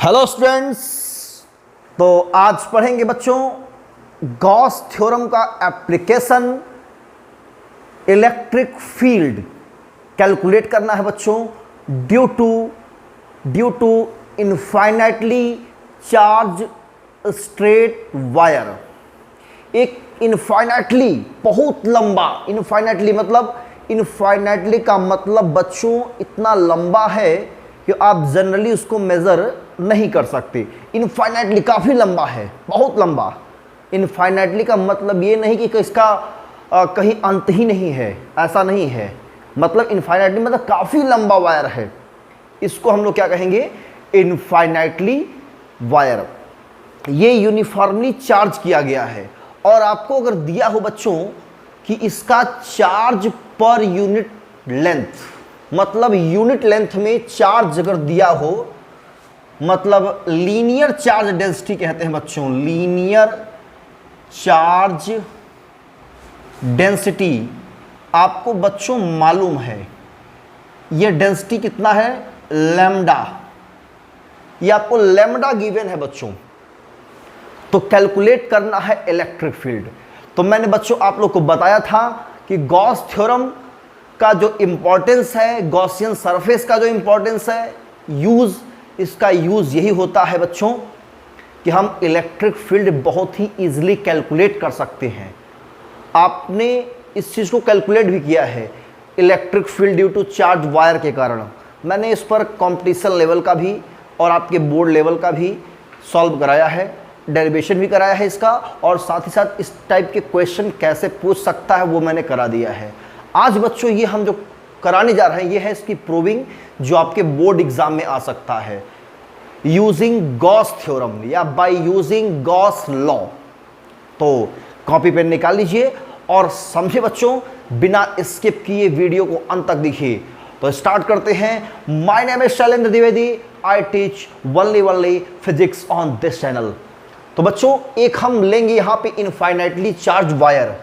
Hello students. तो आज पढ़ेंगे बच्चों गॉस थ्योरम का एप्लीकेशन। इलेक्ट्रिक फील्ड कैलकुलेट करना है बच्चों due to infinitely charge straight wire. एक इनफाइनाइटली बहुत लंबा, इनफाइनाइटली का मतलब बच्चों इतना लंबा है कि आप जनरली उसको मेजर नहीं कर सकते। इनफाइनाइटली काफ़ी लंबा है, बहुत लंबा। इनफाइनाइटली का मतलब ये नहीं कि इसका कहीं अंत ही नहीं है, ऐसा नहीं है। मतलब इनफाइनाइटली मतलब काफ़ी लंबा वायर है। इसको हम लोग क्या कहेंगे? Infinitely wire. ये यूनिफॉर्मली चार्ज किया गया है और आपको अगर दिया हो बच्चों कि इसका चार्ज पर यूनिट लेंथ, मतलब यूनिट लेंथ में चार्ज अगर दिया हो, मतलब लीनियर चार्ज डेंसिटी कहते हैं बच्चों। लीनियर चार्ज डेंसिटी आपको बच्चों मालूम है, ये डेंसिटी कितना है? लैम्डा। ये आपको लैम्डा गिवन है बच्चों। तो कैलकुलेट करना है इलेक्ट्रिक फील्ड। तो मैंने बच्चों आप लोग को बताया था कि गॉस थ्योरम का जो इंपॉर्टेंस है, गॉसियन सरफेस का जो इंपॉर्टेंस है, इसका यूज यही होता है बच्चों कि हम इलेक्ट्रिक फील्ड बहुत ही इजीली कैलकुलेट कर सकते हैं। आपने इस चीज़ को कैलकुलेट भी किया है, electric field due to charge wire के कारण। मैंने इस पर कंपटीशन लेवल का भी और आपके बोर्ड लेवल का भी सॉल्व कराया है, डेरिवेशन भी कराया है इसका, और साथ ही साथ इस टाइप के क्वेश्चन कैसे पूछ सकता है वो मैंने करा दिया है। आज बच्चों ये हम जो कराने जा रहे हैं ये है इसकी प्रूविंग, जो आपके बोर्ड एग्जाम में आ सकता है यूजिंग गॉस थ्योरम या बाय यूजिंग गॉस लॉ। तो कॉपी पेन निकाल लीजिए और समझे बच्चों, बिना स्किप किए वीडियो को अंत तक देखिए। तो स्टार्ट करते हैं। My name is Shailendra Dwivedi, I teach only physics on this channel. तो बच्चों एक हम लेंगे यहाँ पे इनफाइनाइटली चार्ज वायर।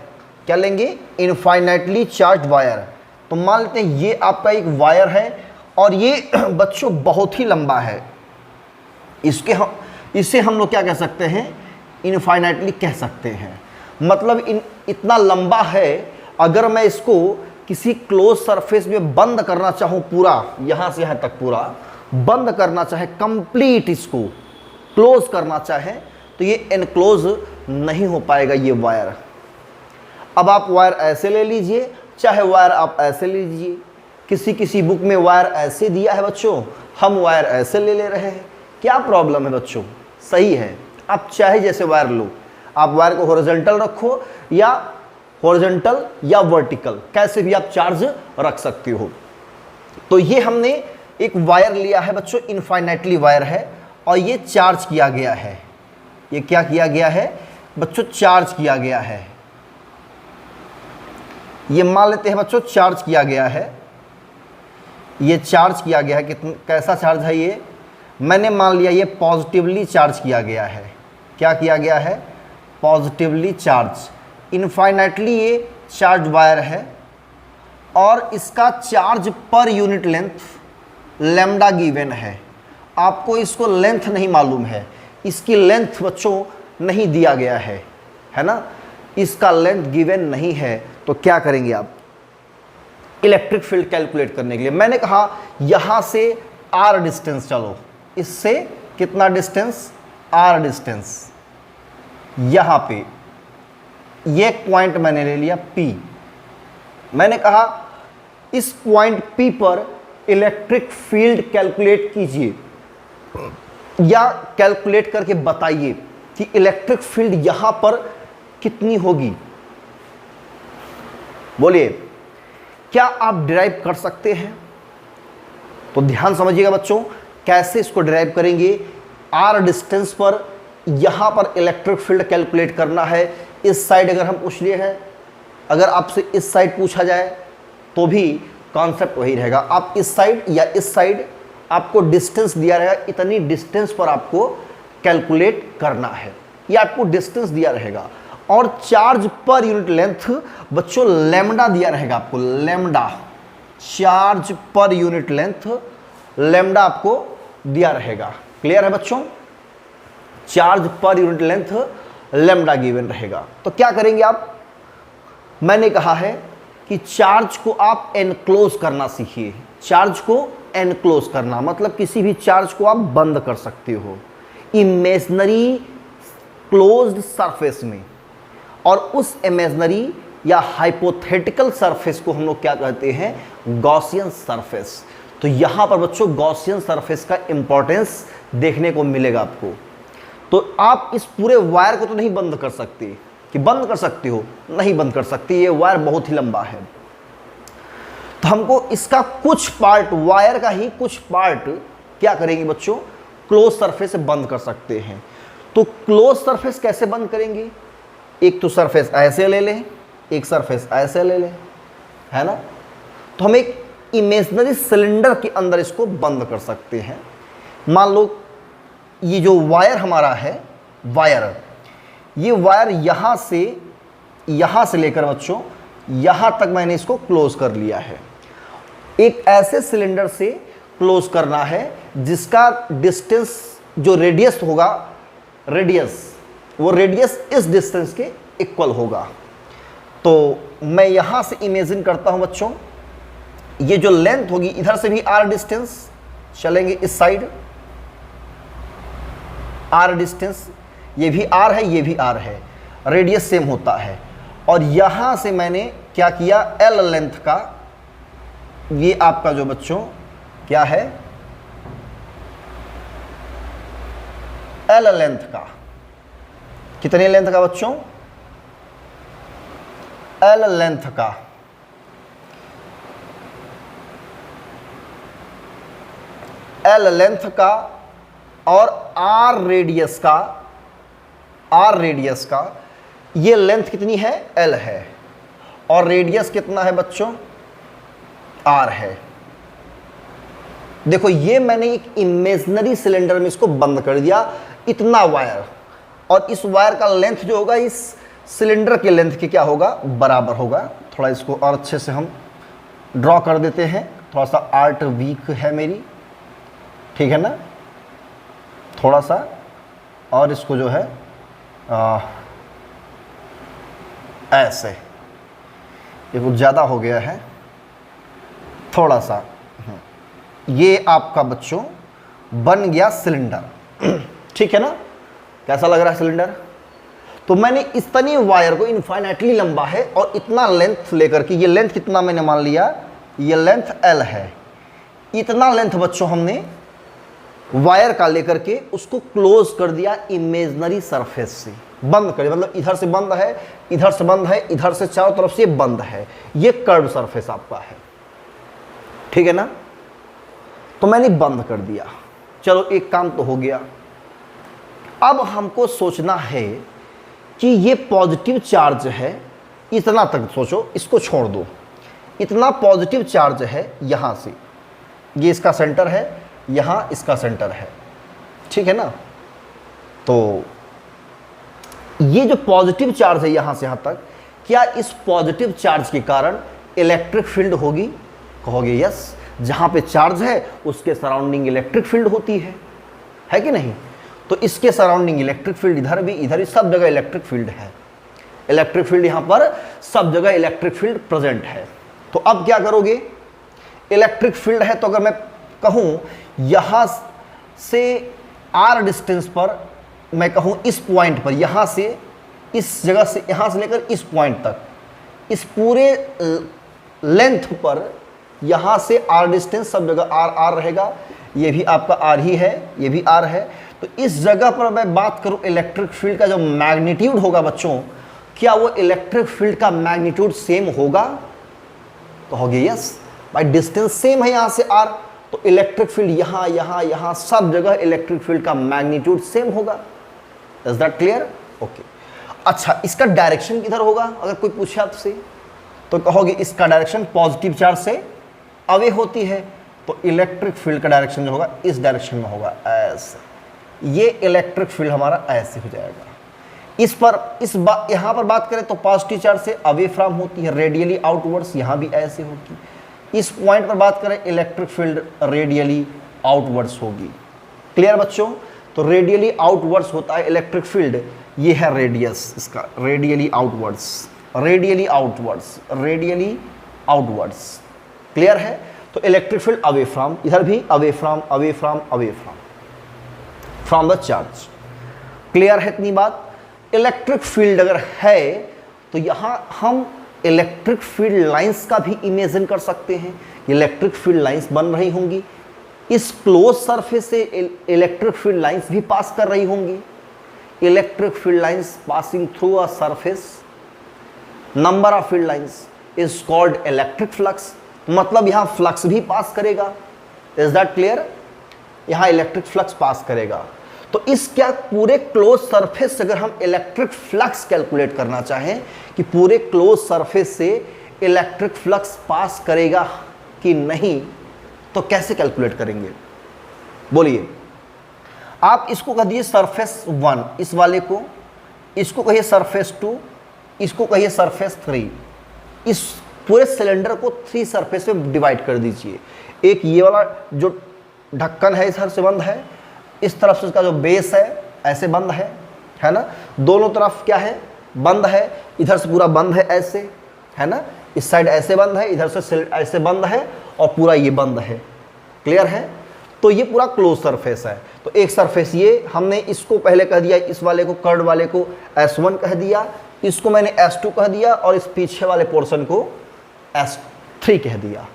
क्या लेंगे? Infinitely charge wire. तो मान लेते हैं ये आपका एक वायर है और ये बच्चों बहुत ही लंबा है। इसे हम लोग क्या कह सकते हैं? इनफाइनाइटली कह सकते हैं। मतलब इतना लंबा है, अगर मैं इसको किसी क्लोज सरफेस में बंद करना चाहूँ, पूरा यहाँ से यहाँ तक पूरा बंद करना चाहे, कंप्लीट इसको क्लोज करना चाहे, तो ये एनक्लोज नहीं हो पाएगा ये वायर। अब आप वायर ऐसे ले लीजिए, चाहे वायर आप ऐसे ले लीजिए। किसी बुक में वायर ऐसे दिया है बच्चों, हम वायर ऐसे ले रहे हैं। क्या प्रॉब्लम है बच्चों? सही है, आप चाहे जैसे वायर लो। आप वायर को हॉरिजॉन्टल रखो या वर्टिकल, कैसे भी आप चार्ज रख सकते हो। तो ये हमने एक वायर लिया है बच्चों, इनफाइनाइटली वायर है और ये चार्ज किया गया है। ये क्या किया गया है बच्चों? चार्ज किया गया है। ये मान लेते हैं बच्चों चार्ज किया गया है। ये चार्ज किया गया है। कैसा चार्ज है ये? मैंने मान लिया ये पॉजिटिवली चार्ज किया गया है। क्या किया गया है? Positively charge. इनफाइनाइटली ये चार्ज वायर है और इसका charge per unit length lambda given है। आपको इसको लेंथ नहीं मालूम है, इसकी लेंथ बच्चों नहीं दिया गया है ना, इसका लेंथ गिवन नहीं है। तो क्या करेंगे आप इलेक्ट्रिक फील्ड कैलकुलेट करने के लिए? मैंने कहा यहां से r डिस्टेंस चलो, इससे कितना डिस्टेंस? r distance. यहां पे ये पॉइंट मैंने ले लिया P। मैंने कहा इस पॉइंट P पर इलेक्ट्रिक फील्ड कैलकुलेट कीजिए या कैलकुलेट करके बताइए कि इलेक्ट्रिक फील्ड यहां पर कितनी होगी। बोलिए, क्या आप डिराइव कर सकते हैं? तो ध्यान समझिएगा बच्चों, कैसे इसको डिराइव करेंगे। r डिस्टेंस पर यहां पर इलेक्ट्रिक फील्ड कैलकुलेट करना है। इस साइड अगर हम पूछ लिए हैं, अगर आपसे इस साइड पूछा जाए तो भी कॉन्सेप्ट वही रहेगा। आप इस साइड या इस साइड, आपको डिस्टेंस दिया रहेगा, इतनी डिस्टेंस पर आपको कैलकुलेट करना है। ये आपको डिस्टेंस दिया रहेगा और चार्ज पर यूनिट लेंथ बच्चों लैम्डा दिया रहेगा आपको। Lambda charge per unit length lambda आपको दिया रहेगा। क्लियर है बच्चों? Charge per unit length lambda given रहेगा। तो क्या करेंगे आप, मैंने कहा है कि चार्ज को आप एनक्लोज करना सीखिए। चार्ज को एनक्लोज करना मतलब किसी भी चार्ज को आप बंद कर सकते हो इमेजनरी क्लोज्ड सरफेस में, और उस इमेजनरी या हाइपोथेटिकल सरफेस को हम लोग क्या कहते हैं, गॉसियन सरफेस। तो यहां पर बच्चों गॉसियन सरफेस का इंपॉर्टेंस देखने को मिलेगा आपको। तो आप इस पूरे वायर को तो नहीं बंद कर सकते, कि बंद कर सकते हो, नहीं बंद कर सकते, ये वायर बहुत ही लंबा है। तो हमको इसका कुछ पार्ट, वायर का ही कुछ पार्ट क्या करेंगे बच्चों, क्लोज सरफेस से बंद कर सकते हैं। तो क्लोज सरफेस कैसे बंद करेंगे, एक तो सरफेस ऐसे ले लें, एक सरफेस ऐसे ले लें, है ना। तो हम एक इमेजिनरी सिलेंडर के अंदर इसको बंद कर सकते हैं। मान लो ये जो वायर हमारा है, वायर, ये वायर यहाँ से लेकर बच्चों यहाँ तक मैंने इसको क्लोज कर लिया है। एक ऐसे सिलेंडर से क्लोज करना है जिसका डिस्टेंस, जो रेडियस होगा, वो रेडियस इस डिस्टेंस के इक्वल होगा। तो मैं यहाँ से इमेजिन करता हूँ बच्चों, ये जो लेंथ होगी, इधर से भी r डिस्टेंस चलेंगे, इस साइड r डिस्टेंस, ये भी r है, ये भी r है, रेडियस सेम होता है। और यहाँ से मैंने क्या किया, l लेंथ का, ये आपका जो बच्चों क्या है, l लेंथ का, कितने लेंथ का बच्चों, l लेंथ का, l लेंथ का और r रेडियस का, ये लेंथ कितनी है, l है, और रेडियस कितना है बच्चों, r है। देखो ये मैंने एक इमेजिनरी सिलेंडर में इसको बंद कर दिया, इतना वायर, और इस वायर का लेंथ जो होगा इस सिलेंडर के लेंथ के क्या होगा, बराबर होगा। थोड़ा इसको और अच्छे से हम ड्रॉ कर देते हैं, थोड़ा सा आर्ट वीक है मेरी, ठीक है ना, थोड़ा सा और इसको जो है ऐसे, ये कुछ ज़्यादा हो गया है, थोड़ा सा। ये आपका बच्चों बन गया सिलेंडर, ठीक है ना। कैसा लग रहा है सिलेंडर? तो मैंने इस तनी वायर को, इनफाइनाइटली लंबा है और इतना लेंथ लेकर के, ये लेंथ कितना मैंने मान लिया, ये लेंथ l है, इतना लेंथ बच्चों हमने वायर का लेकर के उसको क्लोज कर दिया इमेजिनरी सरफेस से, बंद कर दिया। मतलब इधर से बंद है, इधर से बंद है, इधर से चारों तरफ से बंद है, ये कर्व सरफेस आपका है, ठीक है ना। तो मैंने बंद कर दिया, चलो एक काम तो हो गया। अब हमको सोचना है कि ये पॉजिटिव चार्ज है, इतना तक सोचो, इसको छोड़ दो, इतना पॉजिटिव चार्ज है यहाँ से, ये इसका सेंटर है, यहाँ इसका सेंटर है, ठीक है ना। तो ये जो पॉजिटिव चार्ज है यहाँ से यहाँ तक, क्या इस पॉजिटिव चार्ज के कारण इलेक्ट्रिक फील्ड होगी? कहोगे यस, जहाँ पे चार्ज है उसके सराउंडिंग इलेक्ट्रिक फील्ड होती है कि नहीं। तो इसके सराउंडिंग इलेक्ट्रिक फील्ड, इधर भी, इधर भी, सब जगह इलेक्ट्रिक फील्ड है, इलेक्ट्रिक फील्ड यहाँ पर सब जगह इलेक्ट्रिक फील्ड प्रेजेंट है। तो अब क्या करोगे, इलेक्ट्रिक फील्ड है तो अगर मैं कहूँ यहाँ से r डिस्टेंस पर, मैं कहूँ इस पॉइंट पर, यहाँ से इस जगह से, यहाँ से लेकर इस पॉइंट तक, इस पूरे लेंथ पर यहाँ से r डिस्टेंस, सब जगह r रहेगा, ये भी आपका r ही है, ये भी r है। तो इस जगह पर मैं बात करूँ इलेक्ट्रिक फील्ड का जो मैग्नीट्यूड होगा बच्चों, क्या वो इलेक्ट्रिक फील्ड का मैग्नीट्यूड सेम होगा? कहोगे यस, भाई डिस्टेंस सेम है यहाँ से r, तो इलेक्ट्रिक फील्ड यहाँ यहाँ यहाँ सब जगह इलेक्ट्रिक फील्ड का मैग्नीट्यूड सेम होगा। Is that clear? ओके। अच्छा, इसका डायरेक्शन किधर होगा? अगर कोई पूछे आपसे तो कहोगे इसका डायरेक्शन पॉजिटिव चार्ज से अवे होती है, तो इलेक्ट्रिक फील्ड का डायरेक्शन जो होगा इस डायरेक्शन में होगा, ऐसे। ये इलेक्ट्रिक फील्ड हमारा ऐसे हो जाएगा। इस पर यहाँ पर बात करें तो पॉजिटिव चार्ज से अवे फ्रॉम होती है, रेडियली आउटवर्ड्स, यहाँ भी ऐसे होगी। इस पॉइंट पर बात करें इलेक्ट्रिक फील्ड रेडियली आउटवर्ड्स होगी। क्लियर बच्चों? तो रेडियली आउटवर्ड्स होता है इलेक्ट्रिक फील्ड, ये है रेडियस इसका, radially outwards, radially outwards, radially outwards. Clear है? तो इलेक्ट्रिक फील्ड अवे फ्रॉम, इधर भी away from, away from, away from the charge. Clear है इतनी बात? इलेक्ट्रिक फील्ड अगर है तो यहां हम इलेक्ट्रिक फील्ड लाइंस का भी इमेजिन कर सकते हैं। इलेक्ट्रिक फील्ड लाइंस बन रही होंगी, इस क्लोज सरफेस से इलेक्ट्रिक फील्ड लाइंस भी पास कर रही होंगी। Electric field lines passing through a surface, number of field lines is called electric flux, मतलब यहां फ्लक्स भी पास करेगा। Is that clear? यहां इलेक्ट्रिक फ्लक्स पास करेगा। तो इस क्या पूरे क्लोज सरफेस से अगर हम इलेक्ट्रिक फ्लक्स कैलकुलेट करना चाहें कि पूरे क्लोज सरफेस से इलेक्ट्रिक फ्लक्स पास करेगा कि नहीं, तो कैसे कैलकुलेट करेंगे? बोलिए। आप इसको कह दीजिए सरफेस 1, इस वाले को, इसको कहिए सरफेस 2, इसको कहिए सरफेस 3। इस पूरे सिलेंडर को 3 सरफेस में डिवाइड कर दीजिए। एक ये वाला जो ढक्कन है इधर से बंद है, इस तरफ से इसका जो बेस है ऐसे बंद है ना, दोनों तरफ क्या है? बंद है। इधर से पूरा बंद है ऐसे, है ना, इस साइड ऐसे बंद है, इधर से ऐसे बंद है और पूरा ये बंद है। क्लियर है? तो ये पूरा क्लोज सरफेस है। तो एक सरफेस ये हमने इसको पहले कह दिया, इस वाले को, कर्ड वाले को S1 कह दिया, इसको मैंने S2 कह दिया और इस पीछे वाले पोर्शन को S3 कह दिया।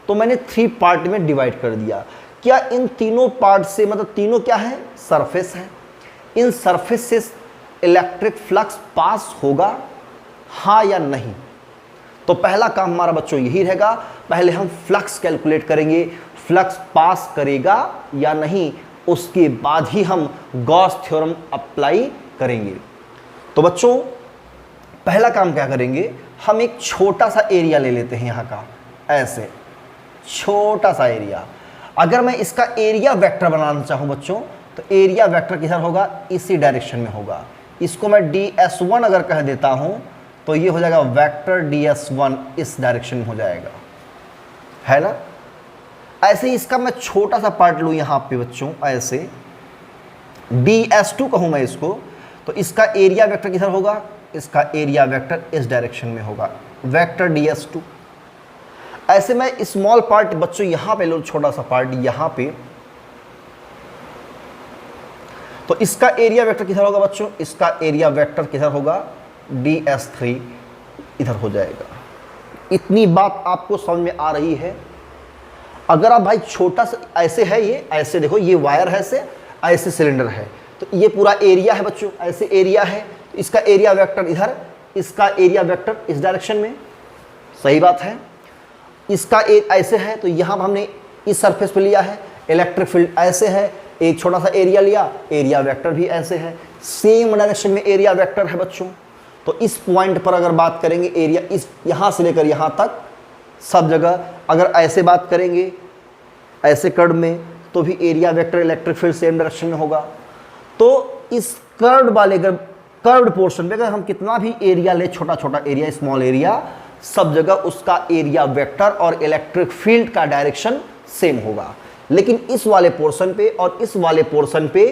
तो मैंने 3 पार्ट में डिवाइड कर दिया। क्या इन तीनों पार्ट से, मतलब तीनों क्या है? सरफेस है। इन सरफेस से इलेक्ट्रिक फ्लक्स पास होगा, हाँ या नहीं? तो पहला काम हमारा बच्चों यही रहेगा, पहले हम फ्लक्स कैलकुलेट करेंगे, फ्लक्स पास करेगा या नहीं, उसके बाद ही हम गॉस थ्योरम अप्लाई करेंगे। तो बच्चों पहला काम क्या करेंगे, हम एक छोटा सा एरिया ले लेते हैं यहाँ का, ऐसे छोटा सा एरिया। अगर मैं इसका एरिया वेक्टर बनाना चाहूँ बच्चों, तो एरिया वेक्टर किधर होगा? इसी डायरेक्शन में होगा। इसको मैं ds1 अगर कह देता हूँ तो ये हो जाएगा वेक्टर ds1, इस डायरेक्शन में हो जाएगा, है ना। ऐसे ही इसका मैं छोटा सा पार्ट लूँ यहाँ पे बच्चों, ऐसे ds2 कहूँ मैं इसको, तो इसका एरिया वेक्टर किधर होगा? इसका एरिया वेक्टर इस डायरेक्शन में होगा, वेक्टर ds2। ऐसे मैं स्मॉल पार्ट बच्चों यहाँ पे लो, छोटा सा पार्ट यहाँ पे, तो इसका एरिया वेक्टर किधर होगा बच्चों? इसका एरिया वेक्टर किधर होगा? ds3 इधर हो जाएगा। इतनी बात आपको समझ में आ रही है? अगर आप भाई छोटा सा ऐसे है, ये ऐसे देखो, ये वायर है, ऐसे सिलेंडर है, तो ये पूरा एरिया है बच्चों, ऐसे एरिया है, तो इसका एरिया वेक्टर इधर, इसका एरिया वेक्टर इस डायरेक्शन में। सही बात है। इसका ऐसे है, तो यहाँ हमने इस सरफेस पे लिया है, इलेक्ट्रिक फील्ड ऐसे है, एक छोटा सा एरिया लिया, एरिया वेक्टर भी ऐसे है, सेम डायरेक्शन में एरिया वेक्टर है बच्चों। तो इस पॉइंट पर अगर बात करेंगे एरिया, इस यहाँ से लेकर यहाँ तक सब जगह अगर ऐसे बात करेंगे, ऐसे कर्व में, तो भी area vector electric field same direction में होगा। तो इस कर्व वाले कर्व्ड पोर्शन पे अगर हम कितना भी एरिया ले, छोटा छोटा एरिया, स्मॉल एरिया, सब जगह उसका एरिया वेक्टर और इलेक्ट्रिक फील्ड का डायरेक्शन सेम होगा। लेकिन इस वाले पोर्शन पे और इस वाले पोर्शन पे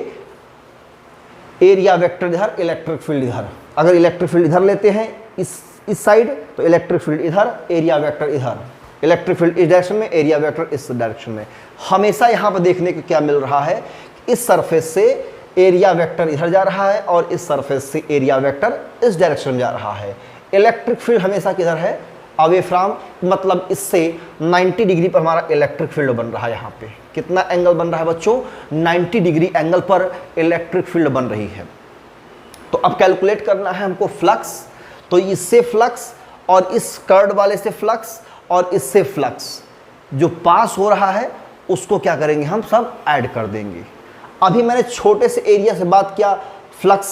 एरिया वेक्टर इधर, इलेक्ट्रिक फील्ड इधर। अगर इलेक्ट्रिक फील्ड इधर लेते हैं इस साइड, तो इलेक्ट्रिक फील्ड इधर, एरिया वेक्टर इधर, इलेक्ट्रिक फील्ड इस डायरेक्शन में, एरिया वेक्टर इस डायरेक्शन में। हमेशा यहाँ पर देखने को क्या मिल रहा है, इस सरफेस से एरिया वेक्टर इधर जा रहा है और इस सरफेस से एरिया वेक्टर इस डायरेक्शन में जा रहा है। इलेक्ट्रिक फील्ड हमेशा किधर है? अवे फ्रॉम, मतलब इससे 90 डिग्री पर हमारा इलेक्ट्रिक फील्ड बन रहा है। यहाँ पे कितना एंगल बन रहा है बच्चों? 90 डिग्री एंगल पर इलेक्ट्रिक फील्ड बन रही है। तो अब कैलकुलेट करना है हमको फ्लक्स, तो इससे फ्लक्स और इस कर्व वाले से फ्लक्स और इससे फ्लक्स जो पास हो रहा है उसको क्या करेंगे, हम सब ऐड कर देंगे। अभी मैंने छोटे से एरिया से बात किया, फ्लक्स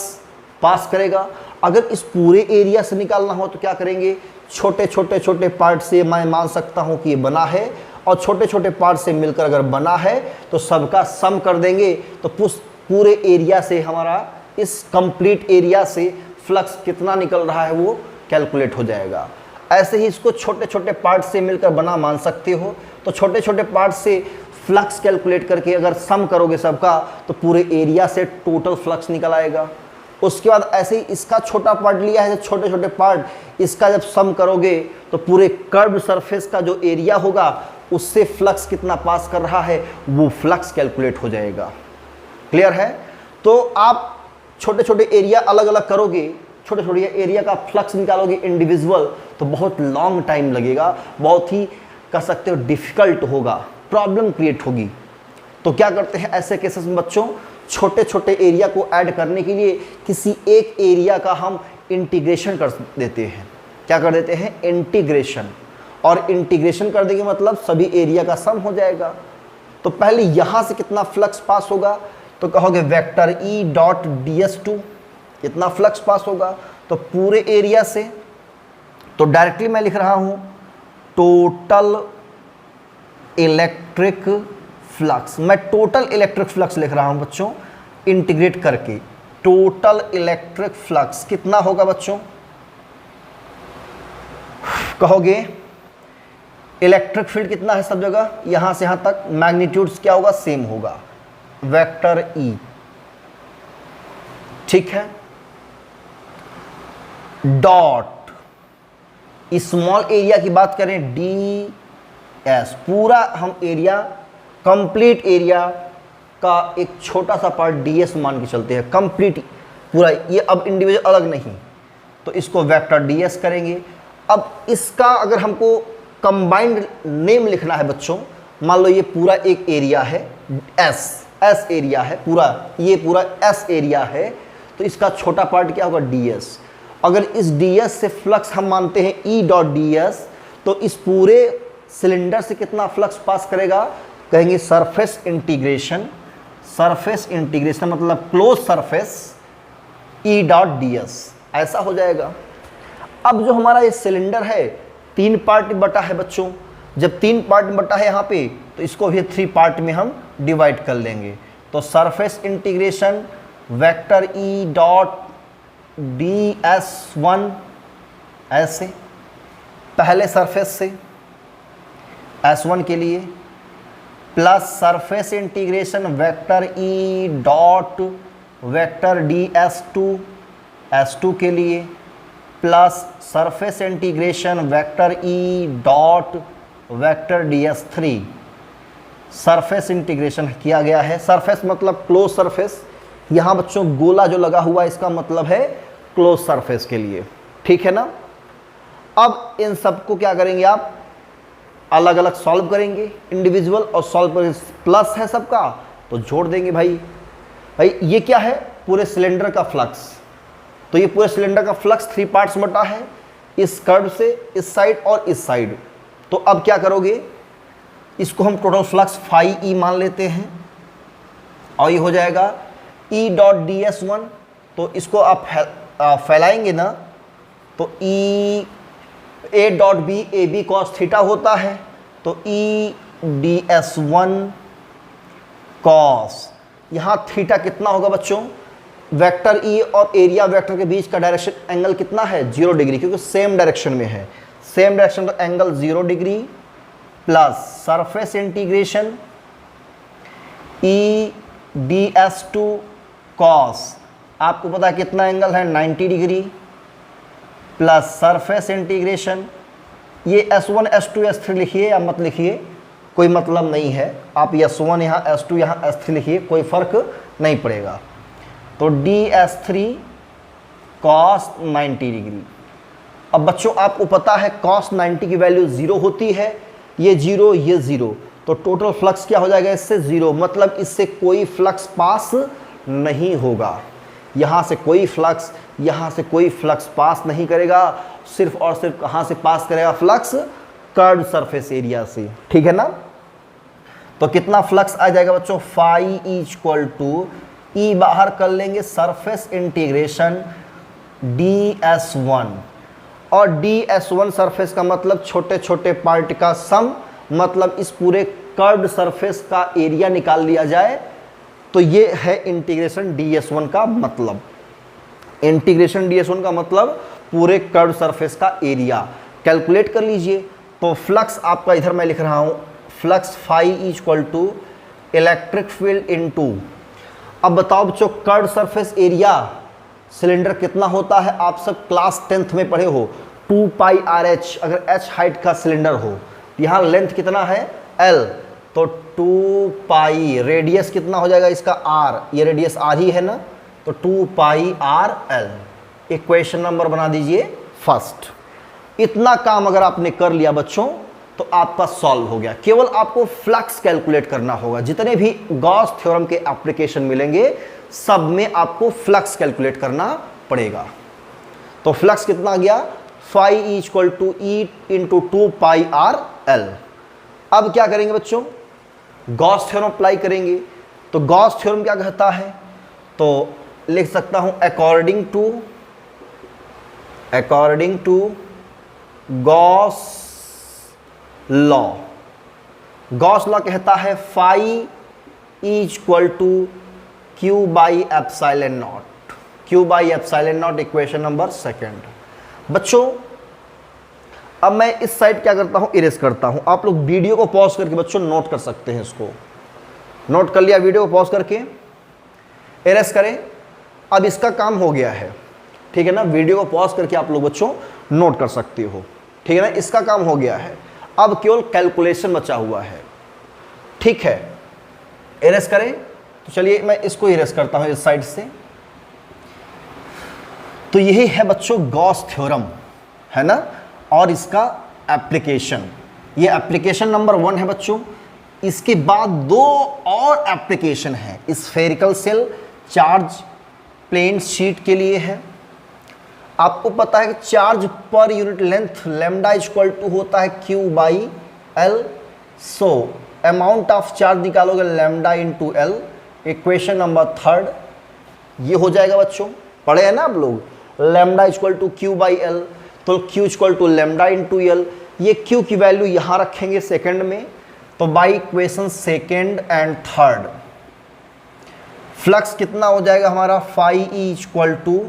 पास करेगा। अगर इस पूरे एरिया से निकालना हो तो क्या करेंगे, छोटे छोटे छोटे पार्ट से मैं मान सकता हूं कि ये बना है, और छोटे छोटे पार्ट से मिलकर अगर बना है तो सबका सम कर देंगे, तो पूरे एरिया से हमारा, इस कंप्लीट एरिया से फ्लक्स कितना निकल रहा है वो कैलकुलेट हो जाएगा। ऐसे ही इसको छोटे छोटे पार्ट से मिलकर बना मान सकते हो, तो छोटे छोटे पार्ट से फ्लक्स कैलकुलेट करके अगर सम करोगे सबका तो पूरे एरिया से टोटल फ्लक्स निकल आएगा। उसके बाद ऐसे ही इसका छोटा पार्ट लिया है, छोटे छोटे पार्ट, इसका जब सम करोगे तो पूरे कर्व सरफेस का जो एरिया होगा उससे फ्लक्स कितना पास कर रहा है वो फ्लक्स कैलकुलेट हो जाएगा। क्लियर है? तो आप छोटे छोटे एरिया अलग अलग करोगे, छोटे छोटे एरिया का फ्लक्स निकालोगे इंडिविजुअल, तो बहुत लॉन्ग टाइम लगेगा, बहुत ही कह सकते हो डिफिकल्ट होगा, प्रॉब्लम क्रिएट होगी। तो क्या करते हैं ऐसे केसेस में बच्चों, छोटे छोटे एरिया को ऐड करने के लिए किसी एक एरिया का हम इंटीग्रेशन कर देते हैं। क्या कर देते हैं? इंटीग्रेशन। और इंटीग्रेशन कर देंगे मतलब सभी एरिया का सम हो जाएगा। तो पहले यहां से कितना फ्लक्स पास होगा, तो कहोगे वेक्टर E डॉट ds2 कितना फ्लक्स पास होगा, तो पूरे एरिया से। तो डायरेक्टली मैं लिख रहा हूं टोटल इलेक्ट्रिक फ्लक्स। मैं टोटल इलेक्ट्रिक फ्लक्स लिख रहा हूं बच्चों, इंटीग्रेट करके। टोटल इलेक्ट्रिक फ्लक्स कितना होगा बच्चों? कहोगे इलेक्ट्रिक फील्ड कितना है सब जगह, यहां से यहां तक, मैग्नीट्यूड्स क्या होगा? सेम होगा, वेक्टर E। ठीक है, डॉट स्मॉल एरिया की बात करें ds, पूरा हम एरिया, कंप्लीट एरिया का एक छोटा सा पार्ट ds मान के चलते हैं, कंप्लीट पूरा, ये अब इंडिविजुअल अलग नहीं, तो इसको वेक्टर ds करेंगे। अब इसका अगर हमको कंबाइंड नेम लिखना है बच्चों, मान लो ये पूरा एक एरिया है S एरिया है पूरा, ये पूरा S एरिया है, तो इसका छोटा पार्ट क्या होगा? ds। अगर इस ds से फ्लक्स हम मानते हैं E डॉट ds, तो इस पूरे सिलेंडर से कितना फ्लक्स पास करेगा? कहेंगे सरफेस इंटीग्रेशन। सरफेस इंटीग्रेशन मतलब close surface E dot ds, ऐसा हो जाएगा। अब जो हमारा ये सिलेंडर है 3 पार्ट में बटा है बच्चों, जब 3 पार्ट में बटा है यहाँ पे, तो इसको भी 3 पार्ट में हम डिवाइड कर लेंगे। तो surface integration vector E dot ds1, ऐसे पहले सरफेस से S1 के लिए, plus surface integration vector E dot vector ds2 S2 के लिए, plus surface integration vector E dot vector ds3। Surface integration किया गया है। सरफेस मतलब क्लोज सरफेस, यहाँ बच्चों गोला जो लगा हुआ है इसका मतलब है क्लोज सरफेस के लिए। ठीक है ना? अब इन सबको क्या करेंगे आप? अलग अलग सॉल्व करेंगे इंडिविजुअल, और सॉल्व करेंगे, प्लस है सबका तो जोड़ देंगे। भाई ये क्या है? पूरे सिलेंडर का फ्लक्स। तो ये पूरे सिलेंडर का फ्लक्स 3 पार्ट्स बटा है, इस कर्व से इस साइड और इस साइड। तो अब क्या करोगे? इसको हम टोटल फ्लक्स फाई E मान लेते हैं, और ये हो जाएगा E डॉट ds1। तो इसको आप फैलाएंगे ना, तो A dot B AB cos theta होता है, तो E ds1 cos, यहाँ थीटा कितना होगा बच्चों? वेक्टर E और एरिया वेक्टर के बीच का डायरेक्शन एंगल कितना है? 0 डिग्री, क्योंकि सेम डायरेक्शन में है, सेम डायरेक्शन का angle 0 degree, plus surface integration E ds2 cos, आपको पता है कितना एंगल है? 90 डिग्री, प्लस सरफेस इंटीग्रेशन, ये S1 S2 S3 लिखिए या मत लिखिए, कोई मतलब नहीं है, आप S1 यहाँ S2 यहाँ S3 लिखिए, कोई फर्क नहीं पड़ेगा। तो ds3 cos 90 डिग्री। अब बच्चों आपको पता है cos 90 की वैल्यू 0 होती है, ये 0 ये 0, तो टोटल फ्लक्स क्या हो जाएगा? इससे 0, मतलब इससे कोई फ्लक्स पास नहीं होगा। यहाँ से कोई फ्लक्स, यहाँ से कोई फ्लक्स पास नहीं करेगा, सिर्फ और सिर्फ कहाँ से पास करेगा फ्लक्स? कर्व सरफेस एरिया से। ठीक है ना? तो कितना फ्लक्स आ जाएगा बच्चों? फाई इक्वल टू E बाहर कर लेंगे, सरफेस इंटीग्रेशन ds1, और ds1 सरफेस का मतलब छोटे छोटे पार्ट का सम, मतलब इस पूरे कर्व्ड सरफेस का एरिया निकाल लिया जाए, तो ये है इंटीग्रेशन ds1 का मतलब। इंटीग्रेशन ds1 का मतलब पूरे कर्व सरफेस का एरिया। कैलकुलेट कर लीजिए। तो फ्लक्स आपका इधर मैं लिख रहा हूं, flux phi equal to electric field into, अब बताओ बच्चों कर्ड सरफेस एरिया सिलेंडर कितना होता है, आप सब क्लास 10th में पढ़े हो 2 पाई आर एच, अगर एच हाइट का सिलेंडर हो, यहाँ लेंथ कितना है एल, तो 2 पाई, रेडियस कितना हो जाएगा इसका आर, ये रेडियस आर ही है ना, तो 2 pi R L. Equation number बना दीजिए फर्स्ट। इतना काम अगर आपने कर लिया बच्चों तो आपका सॉल्व हो गया। केवल आपको फ्लक्स कैलकुलेट करना होगा। जितने भी गॉस थ्योरम के एप्लीकेशन मिलेंगे सब में आपको फ्लक्स कैलकुलेट करना पड़ेगा। तो फ्लक्स कितना आ गया, phi equal to E into 2 pi are L. अब क्या करेंगे बच्चों, गॉस थ्योरम अप्लाई करेंगे। तो गॉस थ्योरम क्या कहता है, तो लिख सकता हूं according to Gauss law. Gauss law कहता है phi equal to Q by epsilon nought, Q by epsilon not, equation number second. बच्चों अब मैं इस साइड क्या करता हूं, इरेज करता हूं। आप लोग वीडियो को पॉज करके बच्चों नोट कर सकते हैं, इसको नोट कर लिया, वीडियो को पॉज करके इरेज करें। अब इसका काम हो गया है, ठीक है ना, वीडियो को पॉज करके आप लोग बच्चों नोट कर सकते हो, ठीक है ना, इसका काम हो गया है। अब केवल कैलकुलेशन बचा हुआ है, ठीक है। इरेज करें, तो चलिए मैं इसको इरेज करता हूं इस साइड से। तो यही है बच्चों गॉस थ्योरम, है ना, और इसका एप्लीकेशन, ये एप्लीकेशन नंबर 1 है बच्चों। इसके बाद 2 और एप्लीकेशन है, spherical shell charge plane sheet के लिए है। आपको पता है कि charge per unit length lambda equal to होता है q by l. So amount of charge निकालोगे lambda into l, equation number 3 ये हो जाएगा बच्चों। पढ़े हैं ना आप लोग, lambda equal to Q by l, तो q equal to lambda into l. ये क्यू की वैल्यू यहाँ रखेंगे सेकंड में, तो by equation second and third flux कितना हो जाएगा हमारा, phi equal to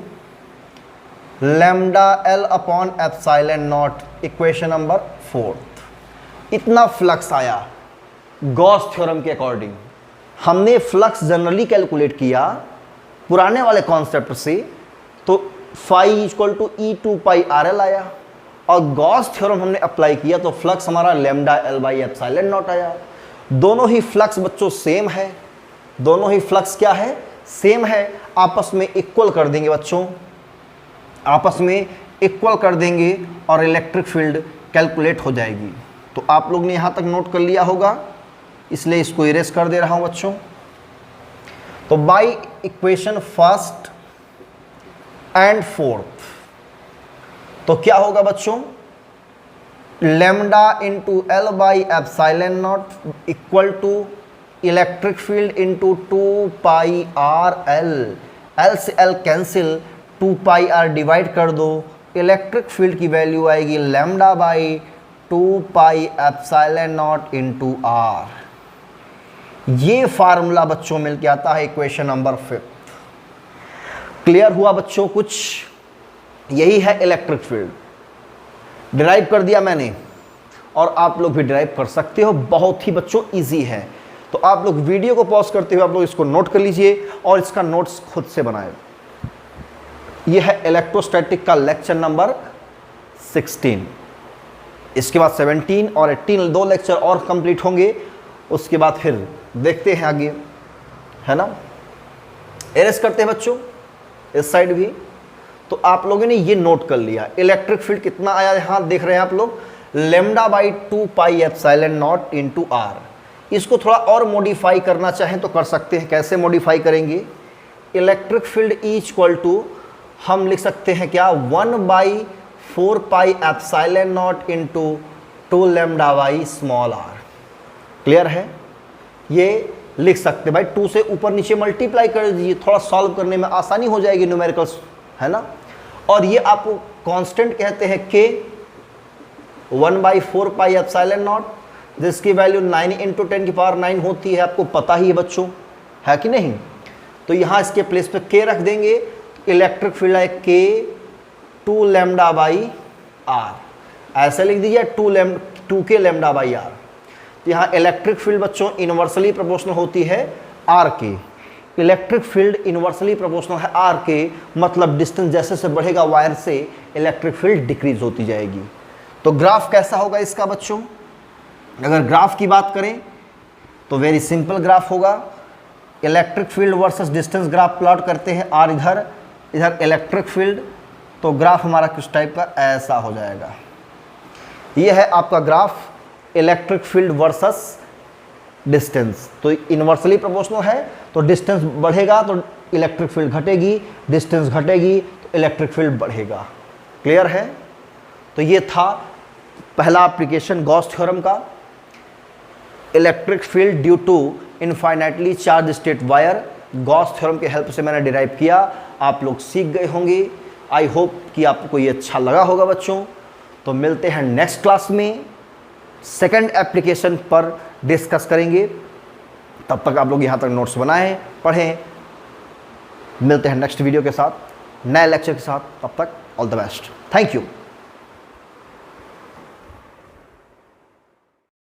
lambda l upon epsilon not, equation number 4। इतना फ्लक्स आया गॉस थ्योरम के अकॉर्डिंग। हमने फ्लक्स जनरली कैलकुलेट किया पुराने वाले कॉन्सेप्ट से, तो phi equal to E2 pi R L आया, और गॉस थ्योरम हमने अप्लाई किया तो फ्लक्स हमारा lambda L by epsilon not आया। दोनों ही फ्लक्स बच्चों सेम है, दोनों ही फ्लक्स क्या है, सेम है। आपस में इक्वल कर देंगे बच्चों, आपस में इक्वल कर देंगे और इलेक्ट्रिक फील्ड कैलकुलेट हो जाएगी। तो आप लोग ने यहाँ तक नोट कर लिया होगा, इसलिए इसको इरेज कर दे रहा हूँ बच्चों। तो by equation first and fourth तो क्या होगा बच्चों, lambda into l by epsilon naught equal to electric field into 2 pi are l. L से l cancel, 2 pi r divide कर दो, इलेक्ट्रिक फील्ड की वैल्यू आएगी lambda by 2 pi epsilon not into r. ये फार्मूला बच्चों मिल के आता है इक्वेशन नंबर 5। क्लियर हुआ बच्चों कुछ, यही है इलेक्ट्रिक फील्ड। डिराइव कर दिया मैंने, और आप लोग भी डिराइव कर सकते हो, बहुत ही बच्चों इजी है। तो आप लोग वीडियो को पॉज करते हुए आप लोग इसको नोट कर लीजिए और इसका नोट्स खुद से बनाए। यह है इलेक्ट्रोस्टैटिक का लेक्चर नंबर 16। इसके बाद 17 और 18 2 लेक्चर और कंप्लीट होंगे, उसके बाद फिर देखते हैं आगे, है ना। एरेस करते हैं बच्चों इस साइड भी। तो आप लोगों ने ये नोट कर लिया, इलेक्ट्रिक फील्ड कितना आया, यहाँ देख रहे हैं आप लोग, lambda by 2 pi epsilon not into R. इसको थोड़ा और मॉडिफाई करना चाहें तो कर सकते हैं। कैसे मॉडिफाई करेंगे, electric field E equal to हम लिख सकते हैं क्या, 1/4 pi epsilon not into 2 lambda by small R. Clear है, ये लिख सकते हैं भाई, 2 से ऊपर नीचे मल्टीप्लाई कर दीजिए, थोड़ा सॉल्व करने में आसानी हो जाएगी न्यूमेरिकल्स, है ना। और ये आपको कांस्टेंट कहते हैं के, 1/4 पाई एप्सिलॉन नॉट, जिसकी वैल्यू 9 इंटू 10 की पावर 9 होती है, आपको पता ही है बच्चों, है कि नहीं। तो यहाँ इसके प्लेस पे के रख देंगे, इलेक्ट्रिक फील्ड है के 2 लैम्डा बाई आर, ऐसे लिख दीजिए 2 के लैम्डा बाई आर। तो यहाँ इलेक्ट्रिक फील्ड बच्चों इन्वर्सली प्रोपोर्शनल होती है आर के। इलेक्ट्रिक फील्ड इन्वर्सली प्रोपोर्शनल है आर के, मतलब डिस्टेंस जैसे जैसे बढ़ेगा वायर से इलेक्ट्रिक फील्ड डिक्रीज होती जाएगी। तो ग्राफ कैसा होगा इसका बच्चों? अगर ग्राफ की बात करें तो वेरी सिंपल ग्राफ होगा। Electric field versus distance graph plot करते हैं, आर इधर, इधर इलेक्ट्रिक फील्ड, तो ग्राफ हमारा किस टाइप का ऐसा हो जाएगा। ये है आपका graph electric field versus distance. तो इन्वर्सली प्रोपोर्शनल है, तो डिस्टेंस बढ़ेगा तो इलेक्ट्रिक फील्ड घटेगी, डिस्टेंस घटेगी तो इलेक्ट्रिक फील्ड बढ़ेगा। क्लियर है? तो ये था पहला एप्लीकेशन गॉस थ्योरम का, electric field due to infinitely charge state wire. Gauss theorem की हेल्प से मैंने डिराइव किया, आप लोग सीख गए होंगे। आई होप कि आपको ये अच्छा लगा होगा बच्चों। तो मिलते हैं नेक्स्ट क्लास में, सेकंड एप्लीकेशन पर डिस्कस करेंगे। तब तक आप लोग यहाँ तक नोट्स बनाएं, पढ़ें। मिलते हैं नेक्स्ट वीडियो के साथ, नए लेक्चर के साथ। तब तक all the best, thank you.